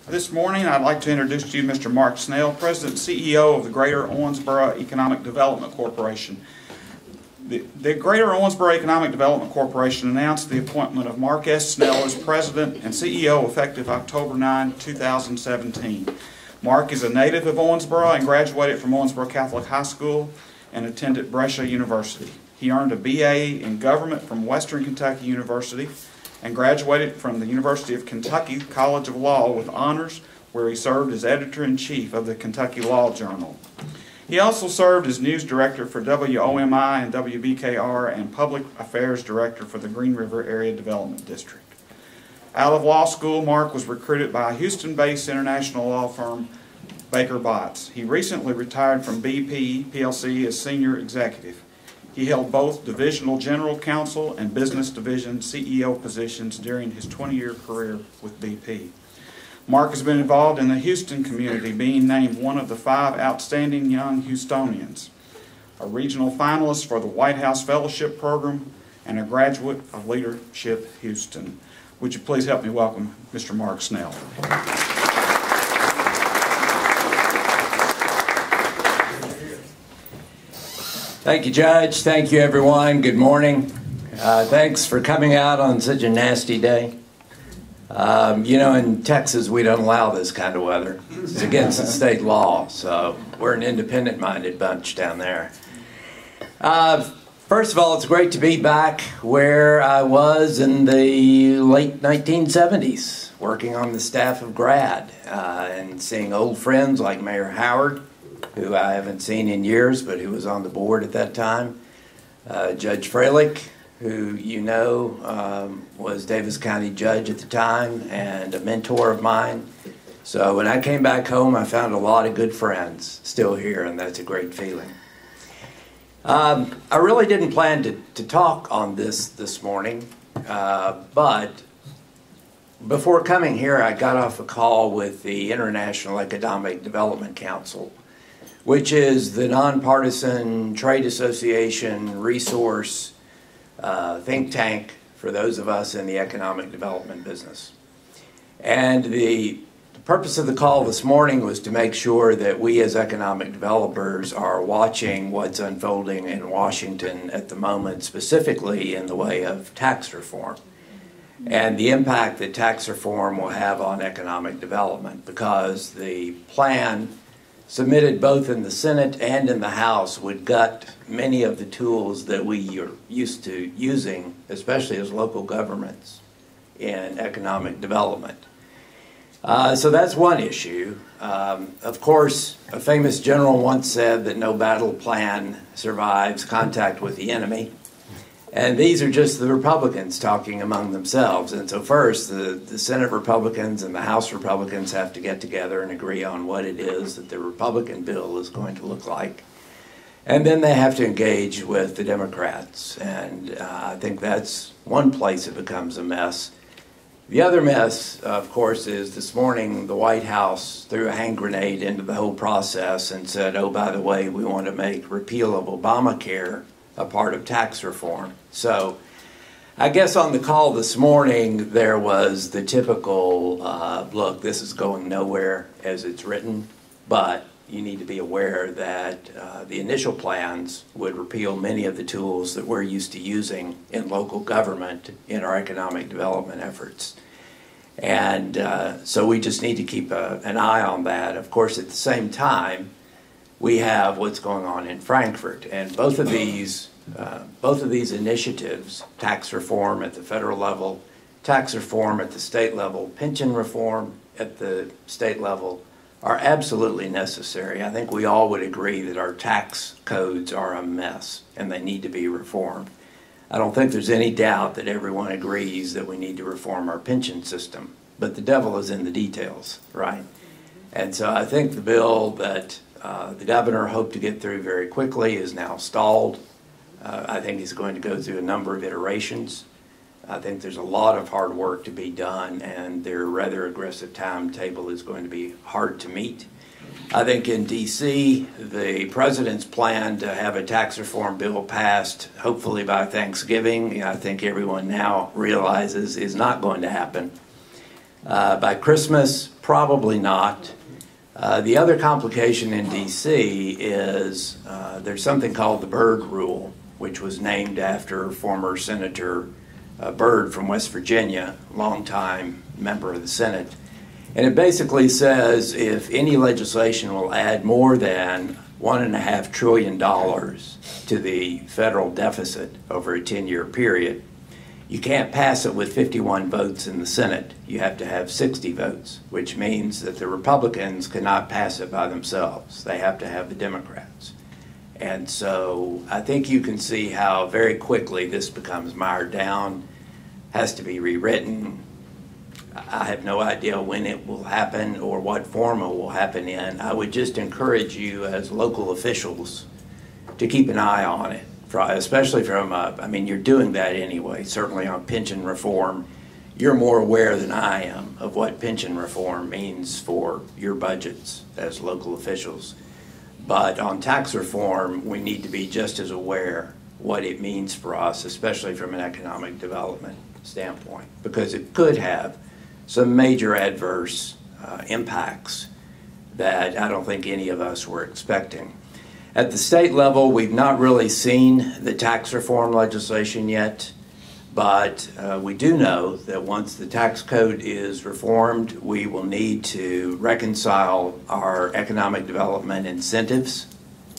This morning, I'd like to introduce to you Mr. Mark Snell, President and CEO of the Greater Owensboro Economic Development Corporation. The Greater Owensboro Economic Development Corporation announced the appointment of Mark S. Snell as President and CEO effective October 9, 2017. Mark is a native of Owensboro and graduated from Owensboro Catholic High School and attended Brescia University. He earned a BA in Government from Western Kentucky University and graduated from the University of Kentucky College of Law with honors, where he served as editor-in-chief of the Kentucky Law Journal. He also served as news director for WOMI and WBKR and public affairs director for the Green River Area Development District. Out of law school, Mark was recruited by a Houston-based international law firm, Baker Botts. He recently retired from BP plc as senior executive. He held both divisional general counsel and business division CEO positions during his 20-year career with BP. Mark has been involved in the Houston community, being named one of the 5 outstanding young Houstonians, a regional finalist for the White House Fellowship Program, and a graduate of Leadership Houston. Would you please help me welcome Mr. Mark Snell? Thank you, Judge. Thank you, everyone. Good morning. Thanks for coming out on such a nasty day. You know, in Texas, we don't allow this kind of weather. It's against the state law, so we're an independent-minded bunch down there. First of all, it's great to be back where I was in the late 1970s, working on the staff of GRAD, and seeing old friends like Mayor Howard, who I haven't seen in years, but who was on the board at that time, Judge Freilich, who you know was Davis County Judge at the time and a mentor of mine. So when I came back home, I found a lot of good friends still here, and that's a great feeling. I really didn't plan to talk on this morning, but before coming here, I got off a call with the International Economic Development Council, which is the nonpartisan trade association resource think tank for those of us in the economic development business. And the purpose of the call this morning was to make sure that we as economic developers are watching what's unfolding in Washington at the moment, specifically in the way of tax reform and the impact that tax reform will have on economic development, because the plan submitted both in the Senate and in the House would gut many of the tools that we are used to using, especially as local governments, in economic development. So that's one issue. Of course, a famous general once said that no battle plan survives contact with the enemy. And these are just the Republicans talking among themselves. And so first, the Senate Republicans and the House Republicans have to get together and agree on what it is that the Republican bill is going to look like. And then they have to engage with the Democrats. And I think that's one place it becomes a mess. The other mess, of course, is this morning the White House threw a hand grenade into the whole process and said, oh, by the way, we want to make repeal of Obamacare a part of tax reform. So I guess on the call this morning, there was the typical, look, this is going nowhere as it's written, but you need to be aware that the initial plans would repeal many of the tools that we're used to using in local government in our economic development efforts. And so we just need to keep an eye on that. Of course, at the same time, we have what's going on in Frankfurt, and both of these initiatives, tax reform at the federal level, tax reform at the state level, pension reform at the state level, are absolutely necessary. I think we all would agree that our tax codes are a mess and they need to be reformed. I don't think there's any doubt that everyone agrees that we need to reform our pension system, but the devil is in the details, right? And so I think the bill that the governor hoped to get through very quickly is now stalled. I think he's going to go through a number of iterations. I think there's a lot of hard work to be done, and their rather aggressive timetable is going to be hard to meet. I think in D.C., the president's plan to have a tax reform bill passed, hopefully by Thanksgiving, I think everyone now realizes is not going to happen. By Christmas, Probably not. The other complication in DC is there's something called the Byrd Rule, which was named after former Senator Byrd from West Virginia, longtime member of the Senate. And it basically says if any legislation will add more than $1.5 trillion to the federal deficit over a 10-year period, you can't pass it with 51 votes in the Senate. You have to have 60 votes, which means that the Republicans cannot pass it by themselves. They have to have the Democrats. And so I think you can see how very quickly this becomes mired down, has to be rewritten. I have no idea when it will happen or what form it will happen in. I would just encourage you as local officials to keep an eye on it, especially from, I mean, you're doing that anyway, certainly on pension reform. You're more aware than I am of what pension reform means for your budgets as local officials. But on tax reform, we need to be just as aware what it means for us, especially from an economic development standpoint, because it could have some major adverse impacts that I don't think any of us were expecting. At the state level, we've not really seen the tax reform legislation yet, but we do know that once the tax code is reformed, we will need to reconcile our economic development incentives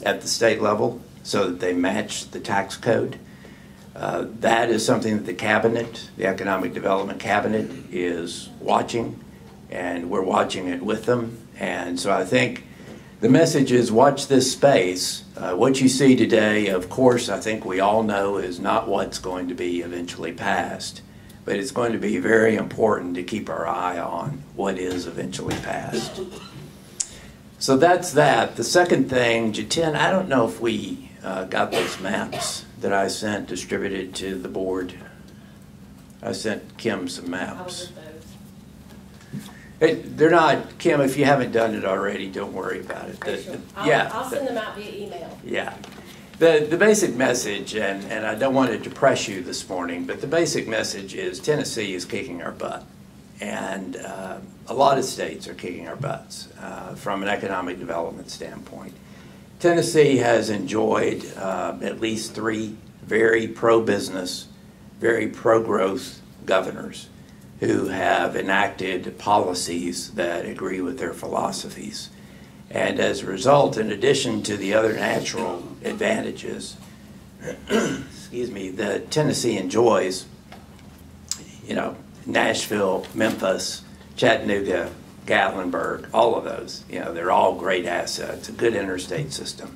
at the state level so that they match the tax code. That is something that the cabinet, the Economic Development Cabinet, is watching, and we're watching it with them. And so I think the message is watch this space. What you see today, of course, I think we all know is not what's going to be eventually passed, but it's going to be very important to keep our eye on what is eventually passed. So that's that. The second thing, Jatin, I don't know if we got those maps that I sent distributed to the board. I sent Kim some maps. They're not, Kim, if you haven't done it already, don't worry about it. I'll send them out via email. Yeah. The basic message, and I don't want to depress you this morning, but the basic message is Tennessee is kicking our butt. And a lot of states are kicking our butts from an economic development standpoint. Tennessee has enjoyed at least 3 very pro-business, very pro-growth governors who have enacted policies that agree with their philosophies. And as a result, in addition to the other natural advantages, excuse me, that Tennessee enjoys, you know, Nashville, Memphis, Chattanooga, Gatlinburg, all of those, you know, they're all great assets, a good interstate system.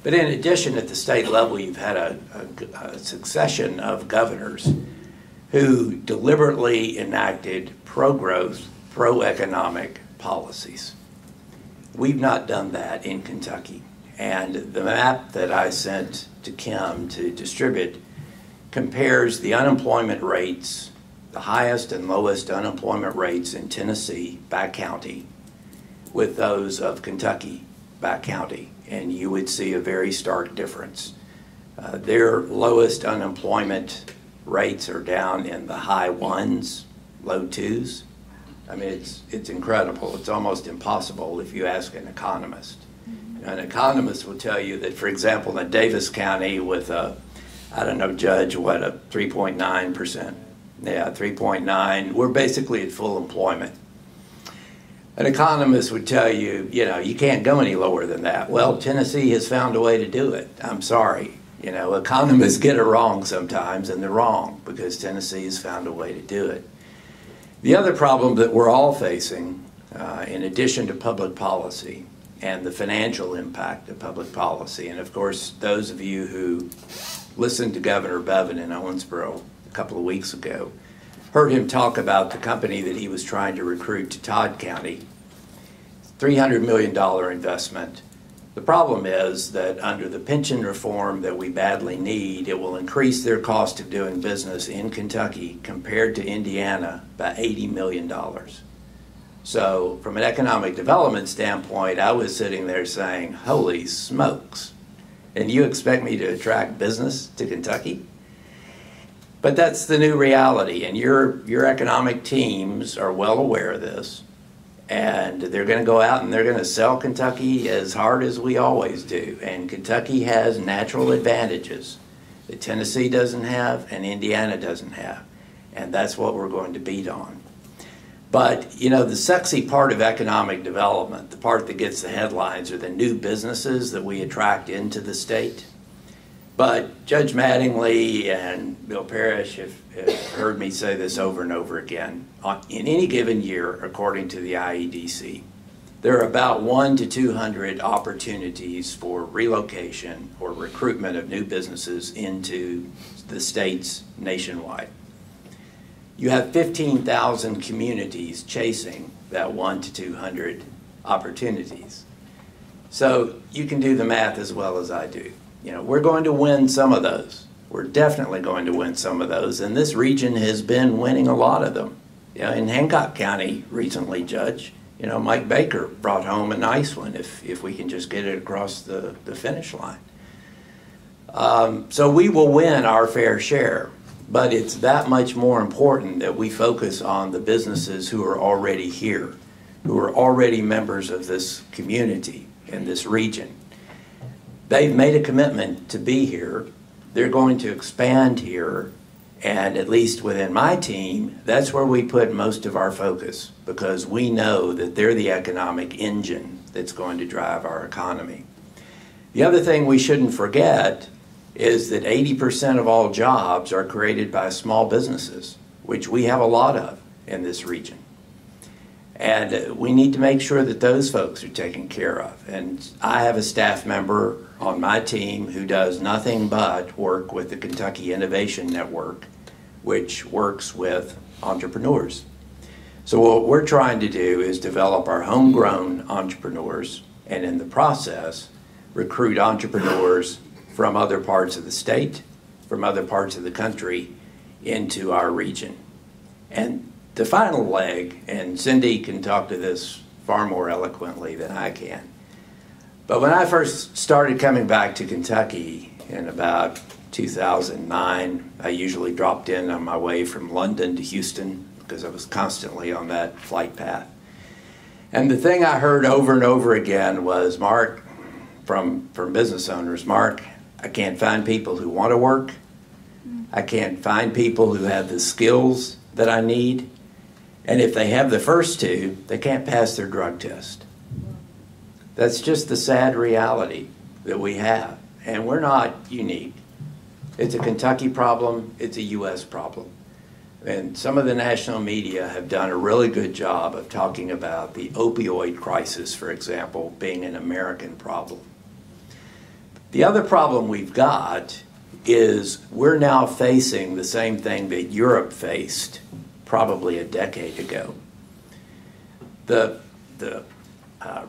But in addition, at the state level, you've had a succession of governors who deliberately enacted pro-growth, pro-economic policies. We've not done that in Kentucky. And the map that I sent to Kim to distribute compares the unemployment rates, the highest and lowest unemployment rates in Tennessee by county, with those of Kentucky by county. And you would see a very stark difference. Their lowest unemployment rates are down in the high 1s, low 2s. I mean, it's incredible. It's almost impossible if you ask an economist. An economist will tell you that, for example, in Davis County with a, I don't know, Judge, what, a 3.9%. Yeah, 3.9. We're basically at full employment. An economist would tell you, you know, you can't go any lower than that. Well, Tennessee has found a way to do it. I'm sorry. You know, economists get it wrong sometimes, and they're wrong because Tennessee has found a way to do it. The other problem that we're all facing, in addition to public policy and the financial impact of public policy, and of course, those of you who listened to Governor Bevin in Owensboro a couple of weeks ago heard him talk about the company that he was trying to recruit to Todd County, $300 million investment. The problem is that under the pension reform that we badly need, it will increase their cost of doing business in Kentucky compared to Indiana by $80 million. So from an economic development standpoint, I was sitting there saying, holy smokes, and you expect me to attract business to Kentucky? But that's the new reality, and your economic teams are well aware of this. And they're going to go out and they're going to sell Kentucky as hard as we always do. And Kentucky has natural advantages that Tennessee doesn't have and Indiana doesn't have. And that's what we're going to beat on. But, you know, the sexy part of economic development, the part that gets the headlines, are the new businesses that we attract into the state. But Judge Mattingly and Bill Parrish have heard me say this over and over again. In any given year, according to the IEDC, there are about 1 to 200 opportunities for relocation or recruitment of new businesses into the states nationwide. You have 15,000 communities chasing that 1 to 200 opportunities. So you can do the math as well as I do. You know, we're going to win some of those. We're definitely going to win some of those, and this region has been winning a lot of them. You know, in Hancock County recently, Judge, you know, Mike Baker brought home a nice one if we can just get it across the finish line. So we will win our fair share, but it's that much more important that we focus on the businesses who are already here, who are already members of this community in this region. They've made a commitment to be here. They're going to expand here. And at least within my team, that's where we put most of our focus, because we know that they're the economic engine that's going to drive our economy. The other thing we shouldn't forget is that 80% of all jobs are created by small businesses, which we have a lot of in this region. And we need to make sure that those folks are taken care of. And I have a staff member on my team who does nothing but work with the Kentucky Innovation Network, which works with entrepreneurs. So what we're trying to do is develop our homegrown entrepreneurs, and in the process, recruit entrepreneurs from other parts of the state, from other parts of the country, into our region. And the final leg, and Cindy can talk to this far more eloquently than I can, but when I first started coming back to Kentucky in about 2009, I usually dropped in on my way from London to Houston because I was constantly on that flight path. And the thing I heard over and over again was, Mark, from business owners, Mark, I can't find people who want to work. I can't find people who have the skills that I need. And if they have the first two, they can't pass their drug test. That's just the sad reality that we have. And we're not unique. It's a Kentucky problem. It's a U.S. problem. And some of the national media have done a really good job of talking about the opioid crisis, for example, being an American problem. The other problem we've got is we're now facing the same thing that Europe faced probably a decade ago. The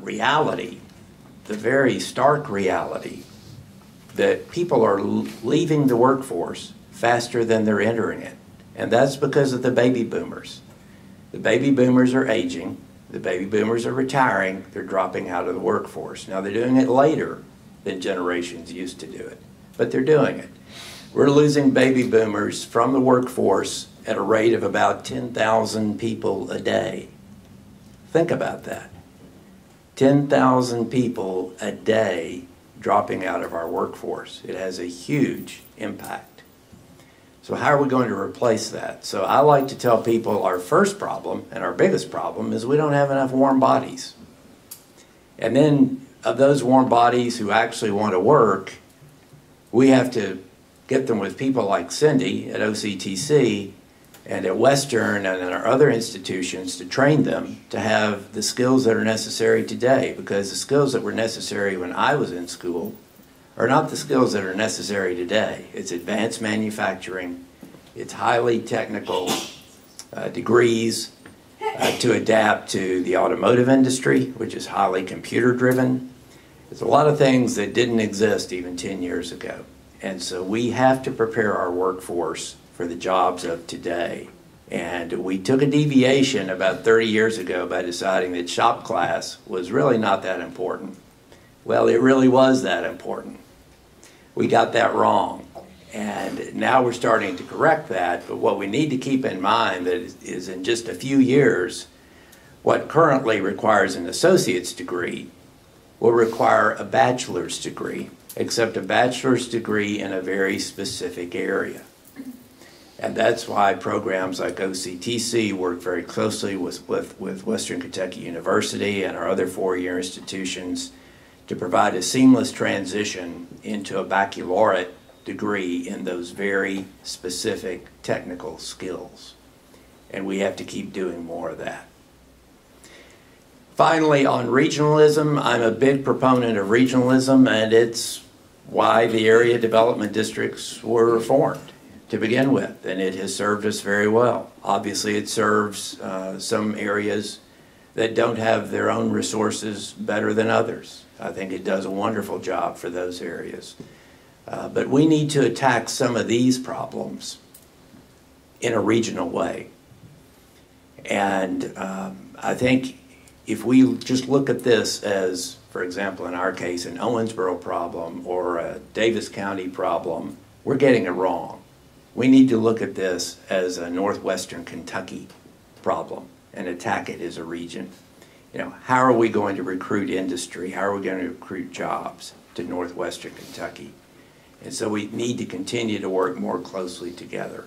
reality, the very stark reality, that people are leaving the workforce faster than they're entering it. And that's because of the baby boomers. The baby boomers are aging. The baby boomers are retiring. They're dropping out of the workforce. Now, they're doing it later than generations used to do it, but they're doing it. We're losing baby boomers from the workforce at a rate of about 10,000 people a day. Think about that. 10,000 people a day dropping out of our workforce. It has a huge impact. So how are we going to replace that? So I like to tell people our first problem and our biggest problem is we don't have enough warm bodies. And then of those warm bodies who actually want to work, we have to get them with people like Cindy at OCTC and at Western and at our other institutions to train them to have the skills that are necessary today, because the skills that were necessary when I was in school are not the skills that are necessary today. It's advanced manufacturing, it's highly technical degrees to adapt to the automotive industry, which is highly computer driven. It's a lot of things that didn't exist even 10 years ago. And so we have to prepare our workforce for the jobs of today. And we took a deviation about 30 years ago by deciding that shop class was really not that important. Well, it really was that important. We got that wrong. And now we're starting to correct that. But what we need to keep in mind that is in just a few years, What currently requires an associate's degree will require a bachelor's degree, except a bachelor's degree in a very specific area. And that's why programs like OCTC work very closely with Western Kentucky University and our other four-year institutions to provide a seamless transition into a baccalaureate degree in those very specific technical skills. And we have to keep doing more of that. Finally, on regionalism, I'm a big proponent of regionalism, and it's why the area development districts were formed to begin with, and it has served us very well. Obviously, it serves some areas that don't have their own resources better than others. I think it does a wonderful job for those areas. But we need to attack some of these problems in a regional way. And I think if we just look at this as, for example, in our case, an Owensboro problem or a Davis County problem, we're getting it wrong. We need to look at this as a northwestern Kentucky problem and attack it as a region. You know, how are we going to recruit industry? How are we going to recruit jobs to northwestern Kentucky? And so we need to continue to work more closely together.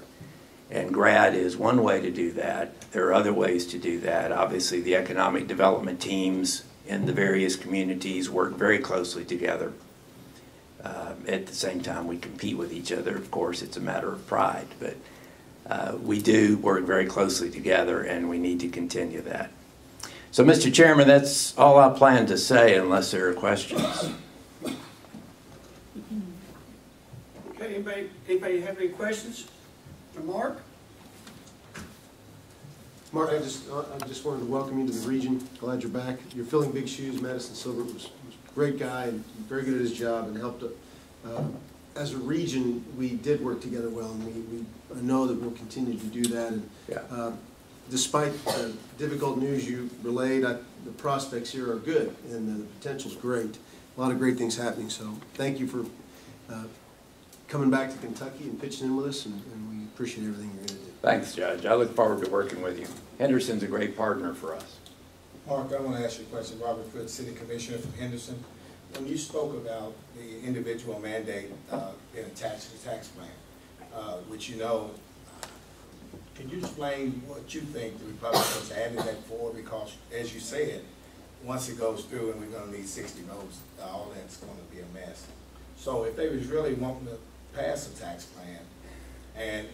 And GRAD is one way to do that. There are other ways to do that. Obviously, the economic development teams in the various communities work very closely together. At the same time, we compete with each other. Of course, it's a matter of pride, but we do work very closely together, and we need to continue that. So, Mr. Chairman, that's all I plan to say, unless there are questions. Okay, anybody have any questions for Mark? Mark, I just wanted to welcome you to the region. Glad you're back. You're filling big shoes. Madison Silver was a great guy and very good at his job and helped. As a region, we did work together well, and I know that we'll continue to do that. And Yeah. Despite the difficult news you relayed, the prospects here are good, and the potential's great. A lot of great things happening. So thank you for coming back to Kentucky and pitching in with us, and we appreciate everything you're going to do. Thanks, Judge. I look forward to working with you. Henderson's a great partner for us. Mark, I want to ask you a question. Robert Foote, City Commissioner from Henderson. When you spoke about the individual mandate being attached to the tax plan, which you know, can you explain what you think the Republicans added that for? Because, as you said, once it goes through and we're going to need 60 votes, all that's going to be a mess. So if they was really wanting to pass a tax plan, and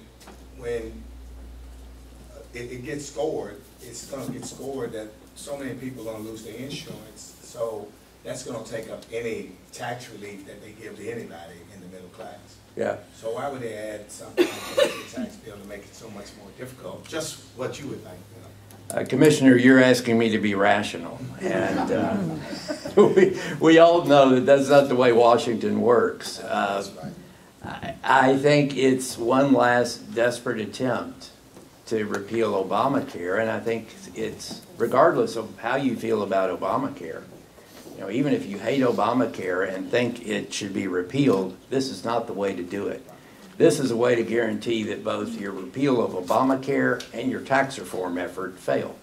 when it gets scored, it's going to get scored that so many people are going to lose their insurance. So that's going to take up any tax relief that they give to anybody in the middle class. Yeah. So why would they add something like that to the tax bill to make it so much more difficult? Just what you would think. You know? Commissioner, you're asking me to be rational, and we all know that that's not the way Washington works. That's right. I think it's one last desperate attempt to repeal Obamacare, and I think it's, regardless of how you feel about Obamacare, you know, even if you hate Obamacare and think it should be repealed, this is not the way to do it. This is a way to guarantee that both your repeal of Obamacare and your tax reform effort fail.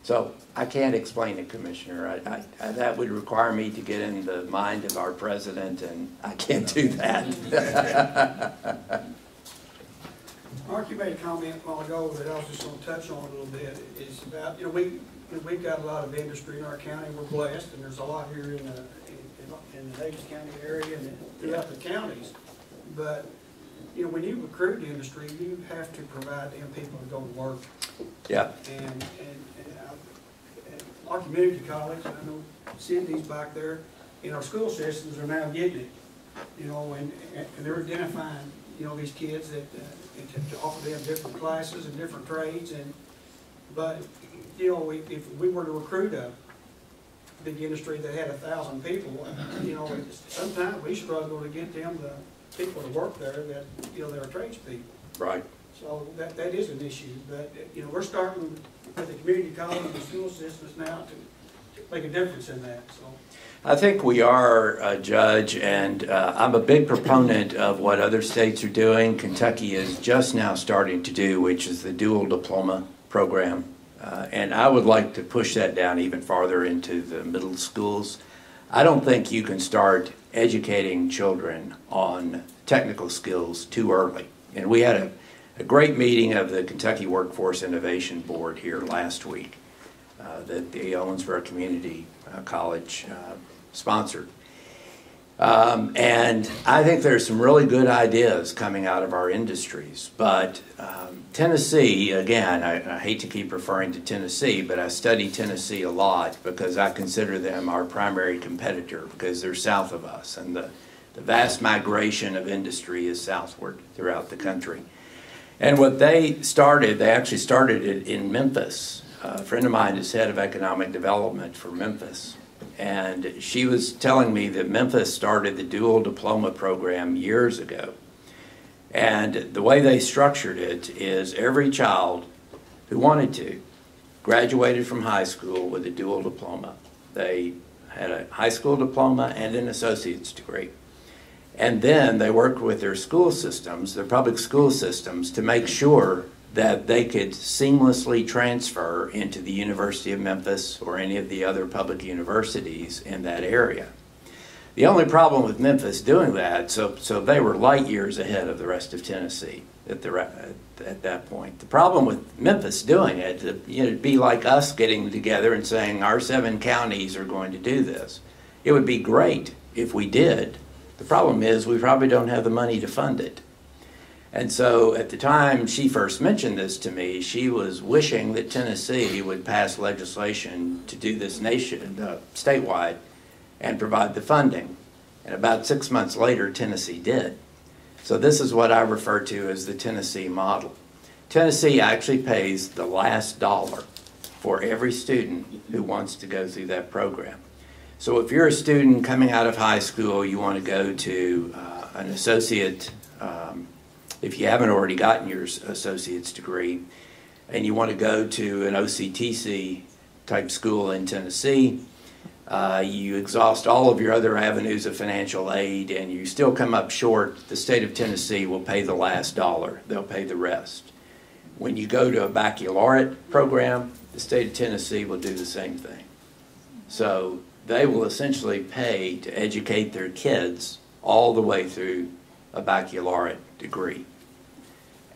So I can't explain it, Commissioner. That would require me to get in the mind of our president, and I can't do that. Mark, you made a comment a while ago that I was just going to touch on a little bit. It's about, you know, we've got a lot of industry in our county. We're blessed, and there's a lot here in the Davis County area and throughout the counties. But, you know, when you recruit industry, you have to provide them people to go to work. Yeah. And our community college, I know Cindy's back there, and our school systems are now getting it, you know, and they're identifying, you know, these kids that to offer them different classes and different trades. But you know, if we were to recruit a big industry that had 1,000 people, you know, sometimes we struggle to get them the people to work there that, you know, they're tradespeople. Right. So that is an issue. But you know, we're starting with the community college and the school systems now to make a difference in that. So I think we are, Judge, and I'm a big proponent of what other states are doing. Kentucky is just now starting to do, which is the dual diploma program. And I would like to push that down even farther into the middle schools. I don't think you can start educating children on technical skills too early. And we had a great meeting of the Kentucky Workforce Innovation Board here last week that the Owensboro Community College sponsored. And I think there's some really good ideas coming out of our industries, but Tennessee, again, I hate to keep referring to Tennessee, but I study Tennessee a lot because I consider them our primary competitor because they're south of us, and the vast migration of industry is southward throughout the country. And what they actually started it in Memphis. A friend of mine is head of economic development for Memphis. And she was telling me that Memphis started the dual diploma program years ago. And the way they structured it is every child who wanted to graduated from high school with a dual diploma. They had a high school diploma and an associate's degree. And then they worked with their school systems, their public school systems, to make sure that they could seamlessly transfer into the University of Memphis or any of the other public universities in that area. The only problem with Memphis doing that, so they were light years ahead of the rest of Tennessee at that point. The problem with Memphis doing it, it'd be like us getting together and saying our 7 counties are going to do this. It would be great if we did. The problem is we probably don't have the money to fund it. And so at the time she first mentioned this to me, she was wishing that Tennessee would pass legislation to do this statewide and provide the funding. And about 6 months later, Tennessee did. So this is what I refer to as the Tennessee model. Tennessee actually pays the last dollar for every student who wants to go through that program. So if you're a student coming out of high school, you want to go to an associate, if you haven't already gotten your associate's degree, and you want to go to an OCTC type school in Tennessee, you exhaust all of your other avenues of financial aid and you still come up short, the state of Tennessee will pay the last dollar. They'll pay the rest. When you go to a baccalaureate program, the state of Tennessee will do the same thing. So they will essentially pay to educate their kids all the way through a baccalaureate degree.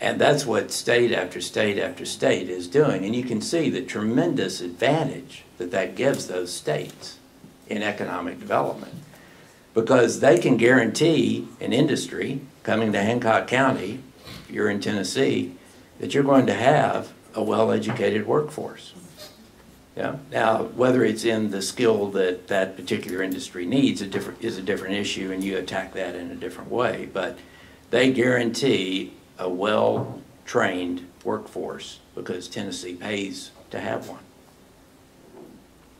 And that's what state after state after state is doing. And you can see the tremendous advantage that that gives those states in economic development, because they can guarantee an industry coming to Hancock County, if you're in Tennessee, that you're going to have a well-educated workforce. Yeah. Now, whether it's in the skill that that particular industry needs is a different issue, and you attack that in a different way. But they guarantee a well-trained workforce because Tennessee pays to have one.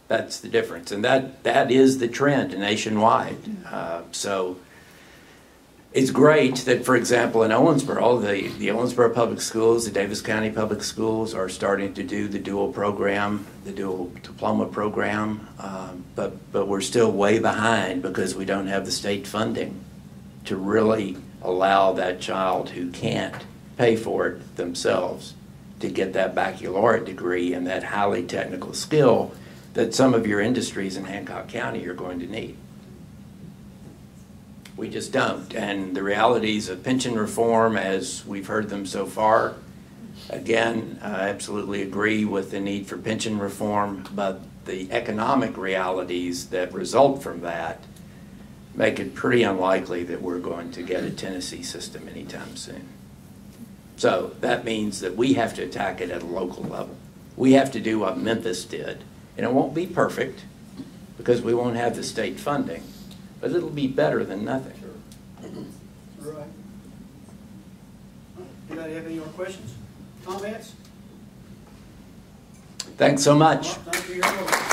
That's the difference, and that is the trend nationwide. So it's great that, for example, in Owensboro, the Owensboro Public Schools, the Davis County Public Schools are starting to do the dual program, the dual diploma program, but we're still way behind because we don't have the state funding to really allow that child who can't pay for it themselves to get that baccalaureate degree and that highly technical skill that some of your industries in Hancock County are going to need. We just don't. And the realities of pension reform, as we've heard them so far, again, I absolutely agree with the need for pension reform, but the economic realities that result from that make it pretty unlikely that we're going to get a Tennessee system anytime soon. So that means that we have to attack it at a local level. We have to do what Memphis did. And it won't be perfect because we won't have the state funding, but it'll be better than nothing. All right. Anybody have any more questions, comments? Thanks so much. Well, thank you.